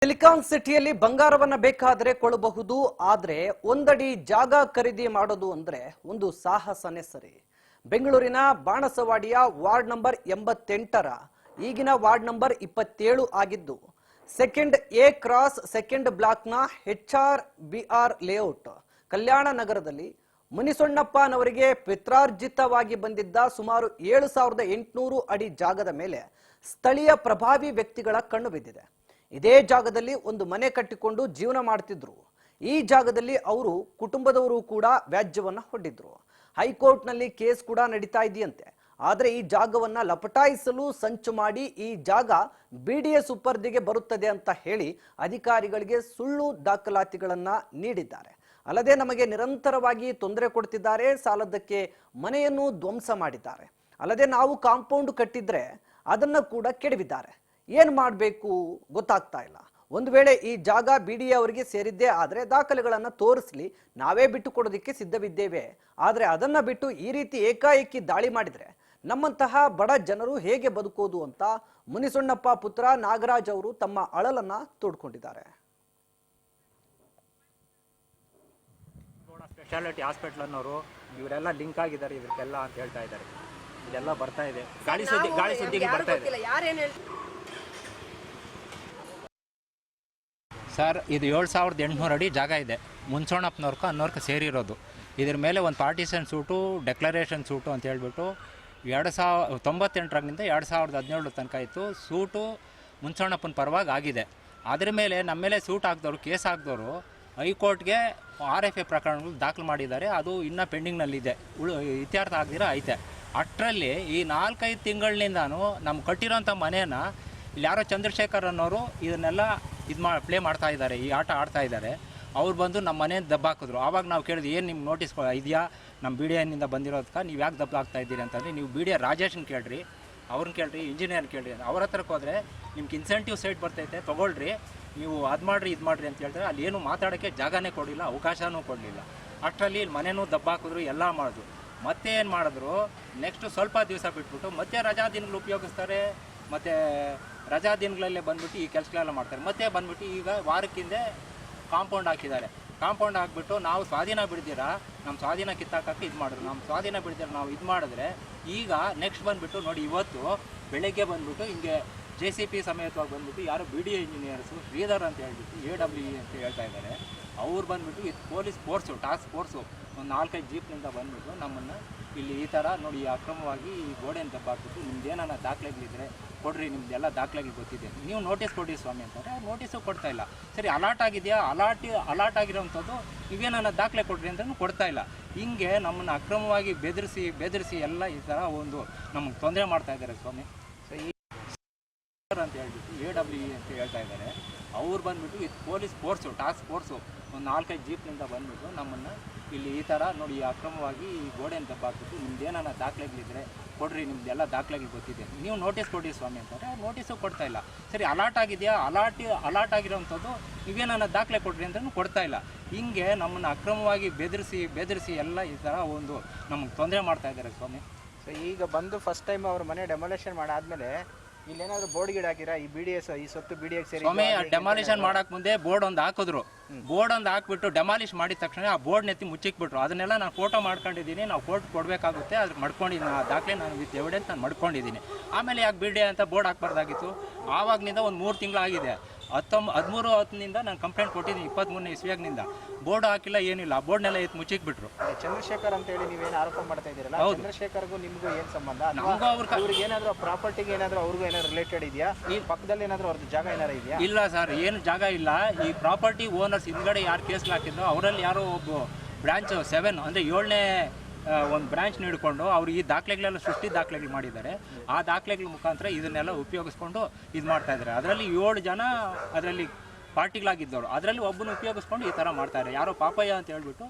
Silicon ಸಿಟಿಯಲ್ಲಿ ಬಂಗಾರವನ್ನ ಬೇಕಾದರೆ ಕೊಳ್ಳಬಹುದು, ಆದ್ರೆ ಒಂದಡಿ ಜಾಗ ಖರೀದಿ ಮಾಡೋದು ಅಂದ್ರೆ ಒಂದು ಸಾಹಸನೇ ಸರಿ. ಬೆಂಗಳೂರಿನ ಬಾಣಸವಾಡಿಯ ವಾರ್ಡ್ ನಂಬರ್ 88ರ ಈಗಿನ ವಾರ್ಡ್ ನಂಬರ್ 27 ಆಗಿದ್ದು, ಸೆಕೆಂಡ್ ಎ ಕ್ರಾಸ್ ಸೆಕೆಂಡ್ ಬ್ಲಾಕ್ನ HRBR ಲೇಔಟ್ ಕಲ್ಯಾಣ ನಗರದಲ್ಲಿ ಮುನಿಸೊಣ್ಣಪ್ಪನವರಿಗೆ ಪಿತ್ರಾರ್ಜಿತವಾಗಿ ಬಂದಿದ್ದ ಸುಮಾರು 7800 ಅಡಿ ಜಾಗದ ಮೇಲೆ ಸ್ಥಳೀಯ ಪ್ರಭಾವಿ ವ್ಯಕ್ತಿಗಳ ಕಣ್ಣು ಬಿದ್ದಿದೆ. ಇದೇ ಜಾಗದಲ್ಲಿ ಒಂದು ಮನೆ ಕಟ್ಟಿಕೊಂಡು ಜೀವನ ಮಾಡ್ತಿದ್ರು. ಈ ಜಾಗದಲ್ಲಿ ಅವರು ಕುಟುಂಬದವರು ಕೂಡ ವ್ಯಾಜ್ಯವನ್ನ ಹೊಡ್ಡಿದ್ರು. ಹೈಕೋರ್ಟ್ನಲ್ಲಿ ಕೇಸ್ ಕೂಡ ನಡೀತಾ ಇದೆಯಂತೆ. ಆದರೆ ಈ ಜಾಗವನ್ನ ಲಪಟಾಯಿಸಲು ಸಂಚು ಮಾಡಿ ಈ ಜಾಗ BDA ಸುಪರ್ದಿಗೆ ಬರುತ್ತದೆ ಅಂತ ಹೇಳಿ ಅಧಿಕಾರಿಗಳಿಗೆ ಸುಳ್ಳು ದಾಖಲಾತಿಗಳನ್ನ ನೀಡಿದ್ದಾರೆ. ಅಲ್ಲದೆ ನಮಗೆ ನಿರಂತರವಾಗಿ ತೊಂದರೆ ಕೊಡ್ತಿದ್ದಾರೆ, ಸಾಲದಕ್ಕೆ ಮನೆಯನ್ನು ಧ್ವಂಸ ಮಾಡಿದ್ದಾರೆ. ಅಲ್ಲದೆ ನಾವು ಕಾಂಪೌಂಡ್ ಕಟ್ಟಿದ್ರೆ ಅದನ್ನ ಕೂಡ ಕೆಡವಿದ್ದಾರೆ. ಏನು ಮಾಡಬೇಕು ಗೊತ್ತಾಗ್ತಾ ಇಲ್ಲ. ಒಂದು ವೇಳೆ ಈ ಜಾಗ BDA ಅವರಿಗೆ ಸೇರಿದ್ದೇ ಆದರೆ ದಾಖಲೆಗಳನ್ನು ತೋರಿಸಲಿ, ನಾವೇ ಬಿಟ್ಟು ಕೊಡೋದಕ್ಕೆ ಸಿದ್ಧವಿದ್ದೇವೆ. ಆದರೆ ಅದನ್ನ ಬಿಟ್ಟು ಈ ರೀತಿ ಏಕಾಏಕಿ ದಾಳಿ ಮಾಡಿದ್ರೆ ನಮ್ಮಂತಹ ಬಡ ಜನರು ಹೇಗೆ ಬದುಕೋದು ಅಂತ ಮುನಿಸೊಣ್ಣಪ್ಪ ಪುತ್ರ ನಾಗರಾಜ್ ಅವರು ತಮ್ಮ ಅಳಲನ್ನ ತೋಡ್ಕೊಂಡಿದ್ದಾರೆ. ಸ್ಪೆಷಾಲಿಟಿ ಹಾಸ್ಪಿಟಲ್ ಅನ್ನೋರು ಇವರೆಲ್ಲ ಲಿಂಕ್ ಆಗಿದ್ದಾರೆ ಇದಕ್ಕೆಲ್ಲ ಅಂತ ಹೇಳ್ತಾ ಇದ್ದಾರೆ. ಇದೆಲ್ಲ ಬರ್ತಾ ಇದೆ, ಗಾಳಿ ಸುದ್ದಿಗೆ ಬರ್ತಾ ಇದೆ. ಸರ್, ಇದು 7800 ಅಡಿ ಜಾಗ ಇದೆ. ಮುನ್ಸೋಣಪ್ಪನವ್ರಕ ಅನ್ನೋರ್ಗೆ ಸೇರಿರೋದು. ಇದ್ರ ಮೇಲೆ ಒಂದು ಪಾರ್ಟಿಷನ್ ಸೂಟು, ಡೆಕ್ಲರೇಷನ್ ಸೂಟು ಅಂತ ಹೇಳ್ಬಿಟ್ಟು 1998ರಿಂದ 2017 ತನಕ ಇತ್ತು. ಸೂಟು ಮುನ್ಸೋಣಪ್ಪನ ಪರವಾಗಿ ಆಗಿದೆ. ಅದ್ರ ಮೇಲೆ ನಮ್ಮ ಮೇಲೆ ಸೂಟ್ ಹಾಕಿದವರು, ಕೇಸ್ ಹಾಕಿದವರು ಹೈಕೋರ್ಟ್ಗೆ RFA ಪ್ರಕರಣಗಳು ದಾಖಲು ಮಾಡಿದ್ದಾರೆ. ಅದು ಇನ್ನೂ ಪೆಂಡಿಂಗ್ನಲ್ಲಿದೆ, ಇತ್ಯರ್ಥ ಆಗದಿರ ಐತೆ. ಅಷ್ಟರಲ್ಲಿ ಈ 4-5 ತಿಂಗಳಿನಿಂದಾನು ನಮ್ಮ ಕಟ್ಟಿರೋಂಥ ಮನೇನ ಇಲ್ಲಿ ಯಾರೋ ಚಂದ್ರಶೇಖರ್ ಅನ್ನೋರು ಇದನ್ನೆಲ್ಲ ಪ್ಲೇ ಮಾಡ್ತಾ ಇದ್ದಾರೆ, ಈ ಆಟ ಆಡ್ತಾ ಇದ್ದಾರೆ. ಅವ್ರು ಬಂದು ನಮ್ಮ ಮನೆ ದಬ್ಬಾಕಿದ್ರು. ಆವಾಗ ನಾವು ಕೇಳಿದ್ವಿ, ಏನು ನಿಮ್ಮ ನೋಟಿಸ್ ಇದೆಯಾ ನಮ್ಮ BDAನಿಂದ ಬಂದಿರೋದಕ್ಕೆ, ನೀವು ಯಾಕೆ ದಬ್ಬಾಕ್ತಾ ಇದ್ದೀರಿ ಅಂತಂದರೆ, ನೀವು BDA ರಾಜೇಶನ್ ಕೇಳ್ರಿ, ಅವ್ರನ್ನ ಕೇಳ್ರಿ, ಇಂಜಿನಿಯರ್ ಕೇಳ್ರಿ. ಅವ್ರ ಹತ್ರಕ್ಕೆ ಹೋದರೆ ನಿಮ್ಗೆ ಇನ್ಸೆಂಟಿವ್ ಸೈಟ್ ಬರ್ತೈತೆ, ತೊಗೊಳ್ರಿ, ನೀವು ಅದು ಮಾಡಿರಿ ಇದು ಮಾಡಿರಿ ಅಂತ ಹೇಳ್ತಾರೆ. ಅಲ್ಲಿ ಏನು ಮಾತಾಡೋಕ್ಕೆ ಜಾಗನೇ ಕೊಡಲಿಲ್ಲ, ಅವಕಾಶನೂ ಕೊಡಲಿಲ್ಲ. ಅಷ್ಟರಲ್ಲಿ ಮನೆಯೂ ದಬ್ಬಾಕಿದ್ರು, ಎಲ್ಲ ಮಾಡಿದ್ರು. ಮತ್ತೆ ಏನು ಮಾಡಿದ್ರು, ನೆಕ್ಸ್ಟು ಸ್ವಲ್ಪ ದಿವಸ ಬಿಟ್ಬಿಟ್ಟು ಮತ್ತೆ ರಜಾ ದಿನಗಳು ಉಪಯೋಗಿಸ್ತಾರೆ. ಮತ್ತು ರಜಾ ದಿನಗಳಲ್ಲೇ ಬಂದ್ಬಿಟ್ಟು ಈ ಕೆಲಸಗಳೆಲ್ಲ ಮಾಡ್ತಾರೆ. ಮತ್ತೆ ಬಂದ್ಬಿಟ್ಟು ಈಗ ವಾರಕ್ಕಿಂದ ಕಾಂಪೌಂಡ್ ಹಾಕಿದ್ದಾರೆ. ಕಾಂಪೌಂಡ್ ಹಾಕ್ಬಿಟ್ಟು ನಾವು ಸ್ವಾಧೀನ ಬಿಡ್ದಿರ ನಮ್ಮ ಸ್ವಾಧೀನ ಕಿತ್ತಾಕಕ್ಕೆ ಇದು ಮಾಡಿದ್ರು. ನಮ್ಮ ಸ್ವಾಧೀನ ಬಿಡ್ದಿರ ನಾವು ಇದು ಮಾಡಿದ್ರೆ ಈಗ ನೆಕ್ಸ್ಟ್ ಬಂದುಬಿಟ್ಟು ನೋಡಿ, ಇವತ್ತು ಬೆಳಗ್ಗೆ ಬಂದುಬಿಟ್ಟು ಹಿಂಗೆ JCP ಸಮೇತವಾಗಿ ಬಂದುಬಿಟ್ಟು ಯಾರು BDA ಇಂಜಿನಿಯರ್ಸು ಶ್ರೀಧರ್ ಅಂತ ಹೇಳ್ಬಿಟ್ಟು AWE ಅಂತ ಹೇಳ್ತಾ ಇದ್ದಾರೆ. ಅವ್ರು ಬಂದುಬಿಟ್ಟು ಇದು ಪೊಲೀಸ್ ಫೋರ್ಸು, ಟಾಸ್ಕ್ ಫೋರ್ಸು ಒಂದು 4-5 ಜೀಪ್ನಿಂದ ಬಂದುಬಿಟ್ಟು ನಮ್ಮನ್ನು ಇಲ್ಲಿ ಈ ಥರ ನೋಡಿ ಅಕ್ರಮವಾಗಿ ಈ ಗೋಡೆಯನ್ನು ದಬ್ಬಾಕ್ಬಿಟ್ಟು ನಿಮ್ದೇನ ದಾಖಲೆಗಳಿದ್ರೆ ಕೊಡ್ರಿ, ನಿಮ್ದೆಲ್ಲ ದಾಖಲೆಗಳು ಗೊತ್ತಿದೆ, ನೀವು ನೋಟಿಸ್ ಕೊಡಿ ಸ್ವಾಮಿ ಅಂತಾರೆ. ನೋಟಿಸು ಕೊಡ್ತಾ ಇಲ್ಲ. ಸರಿ, ಅಲಾಟ್ ಆಗಿದೆಯಾ, ಅಲಾಟ್ ಆಗಿರೋವಂಥದ್ದು ನೀವೇನ ದಾಖಲೆ ಕೊಡ್ರಿ ಅಂತಲೂ ಕೊಡ್ತಾ ಇಲ್ಲ. ಹಿಂಗೆ ನಮ್ಮನ್ನು ಅಕ್ರಮವಾಗಿ ಬೆದರಿಸಿ ಎಲ್ಲ ಈ ಥರ ಒಂದು ನಮಗೆ ತೊಂದರೆ ಮಾಡ್ತಾ ಇದ್ದಾರೆ ಸ್ವಾಮಿ. ಸೊ ಈ ಅಂತ ಹೇಳ್ಬಿಟ್ಟು AWE ಅಂತ ಹೇಳ್ತಾ ಇದ್ದಾರೆ. ಅವ್ರು ಬಂದುಬಿಟ್ಟು ಇದು ಪೊಲೀಸ್ ಫೋರ್ಸು, ಟಾಸ್ಕ್ ಫೋರ್ಸು ಒಂದು 4-5 ಜೀಪ್ನಿಂದ ಬಂದುಬಿಟ್ಟು ನಮ್ಮನ್ನು ಇಲ್ಲಿ ಈ ಥರ ನೋಡಿ ಅಕ್ರಮವಾಗಿ ಈ ಗೋಡೆಯನ್ನು ದಬ್ಬಾಕ್ಬಿಟ್ಟು ನಿಮ್ದೇನ ದಾಖಲೆಗಳಿದ್ರೆ ಕೊಡ್ರಿ, ನಿಮ್ದೆಲ್ಲ ದಾಖಲೆಗಳು ಗೊತ್ತಿದೆ, ನೀವು ನೋಟಿಸ್ ಕೊಡಿ ಸ್ವಾಮಿ ಅಂತಾರೆ. ನೋಟಿಸು ಕೊಡ್ತಾ ಇಲ್ಲ. ಸರಿ, ಅಲಾಟ್ ಆಗಿದೆಯಾ, ಅಲಾಟ್ ಆಗಿರೋವಂಥದ್ದು ನೀವೇನ ದಾಖಲೆ ಕೊಡ್ರಿ ಅಂತಲೂ ಕೊಡ್ತಾ ಇಲ್ಲ. ಹಿಂಗೆ ನಮ್ಮನ್ನು ಅಕ್ರಮವಾಗಿ ಬೆದರಿಸಿ ಎಲ್ಲ ಈ ಥರ ಒಂದು ನಮಗೆ ತೊಂದರೆ ಮಾಡ್ತಾ ಇದ್ದಾರೆ ಸ್ವಾಮಿ. ಸೊ ಈಗ ಬಂದು ಫಸ್ಟ್ ಟೈಮ್ ಅವ್ರ ಮನೆ ಡೆಮಾಲಿಷನ್ ಮಾಡಾದ್ಮೇಲೆ ಇಲ್ಲೇನಾದ್ರು ಬೋರ್ಡ್ ಗಿಡ ಹಾಕಿರಾ, ಈ ಈ ಸೊತ್ತು BDA ಸೇರಿ ಸ್ವಾಮಿ? ಡೆಮಾಲಿಷನ್ ಮಾಡಕ್ ಮುಂದೆ ಬೋರ್ಡ್ ಒಂದು ಹಾಕಿದ್ರು. ಬೋರ್ಡ್ ಒಂದು ಹಾಕ್ಬಿಟ್ಟು ಡೆಮಾಲಿಷ್ ಮಾಡಿದ ತಕ್ಷಣ ಆ ಬೋರ್ಡ್ ನೆತ್ತಿ ಮುಚ್ಚಿಕ್ಬಿಟ್ರು. ಅದನ್ನೆಲ್ಲ ನಾನು ಫೋಟೋ ಮಾಡ್ಕೊಂಡಿದ್ದೀನಿ, ನಾವು ಕೋರ್ಟ್ ಕೊಡಬೇಕಾಗುತ್ತೆ, ಅದ್ರ ಮಾಡ್ಕೊಂಡಿದ್ದೀನಿ. ಆ ದಾಖಲೆ ನಾನು ವಿತ್ ಎವಿಡೆನ್ಸ್ ನಾನು ಮಾಡ್ಕೊಂಡಿದ್ದೀನಿ. ಆಮೇಲೆ ಯಾಕೆ BDA ಅಂತ ಬೋರ್ಡ್ ಹಾಕ್ಬಾರ್ದಾಗಿತ್ತು? ಆವಾಗಲಿಂದ ಒಂದು 3 ತಿಂಗಳಾಗಿದೆ. 13/10ನಿಂದ ನಾನು ಕಂಪ್ಲೇಂಟ್ ಕೊಟ್ಟಿದ್ದೀನಿ. 23ನೇ ಇಸ್ವಿಯಾಗಿನಿಂದ ಬೋರ್ಡ್ ಹಾಕಿಲ್ಲ, ಏನಿಲ್ಲ. ಆ ಬೋರ್ಡ್ನೆಲ್ಲ ಎತ್ತು ಮುಚ್ಚಿಕ್ಬಿಟ್ರು. ಚಂದ್ರಶೇಖರ್ ಅಂತ ಹೇಳಿ ನೀವೇನು ಆರೋಪ ಮಾಡ್ತಾ ಇದ್ದೀರಲ್ಲ, ಚಂದ್ರಶೇಖರ್ಗೂ ನಿಮಗೂ ಏನು ಸಂಬಂಧ? ಅವ್ರಿಗೆ ಏನಾದರೂ ಪ್ರಾಪರ್ಟಿಗೆ ಏನಾದರೂ ಅವ್ರಿಗೂ ಏನಾದ್ರು ರಿಲೇಟೆಡ್ ಇದೆಯಾ? ಈ ಪಕ್ಕದಲ್ಲಿ ಏನಾದರೂ ಅವ್ರದ್ದು ಜಾಗ ಏನಾರು ಇದೆಯಾ? ಇಲ್ಲ ಸರ್, ಏನು ಜಾಗ ಇಲ್ಲ. ಈ ಪ್ರಾಪರ್ಟಿ ಓನರ್ಸ್ ಹಿಂದ್ಗಡೆ ಯಾರು ಕೇಸ್ ಹಾಕಿದ್ರು ಅವರಲ್ಲಿ ಯಾರೋ ಒಬ್ಬ ಬ್ರಾಂಚ್ 7 ಅಂದರೆ 7ನೇ ಒಂದು ಬ್ರಾಂಚ್ ಹಿಡ್ಕೊಂಡು ಅವರು ಈ ದಾಖಲೆಗಳೆಲ್ಲ ಸೃಷ್ಟಿ ದಾಖಲೆಗಳು ಮಾಡಿದ್ದಾರೆ. ಆ ದಾಖಲೆಗಳ ಮುಖಾಂತರ ಇದನ್ನೆಲ್ಲ ಉಪಯೋಗಿಸ್ಕೊಂಡು ಇದು ಮಾಡ್ತಾ ಇದ್ದಾರೆ. ಅದರಲ್ಲಿ 7 ಜನ ಅದರಲ್ಲಿ ಪಾರ್ಟಿಗಳಾಗಿದ್ದವರು, ಅದರಲ್ಲಿ ಒಬ್ಬನ ಉಪಯೋಗಿಸ್ಕೊಂಡು ಈ ಥರ ಮಾಡ್ತಾರೆ. ಯಾರೋ ಪಾಪಯ್ಯ ಅಂತ ಹೇಳ್ಬಿಟ್ಟು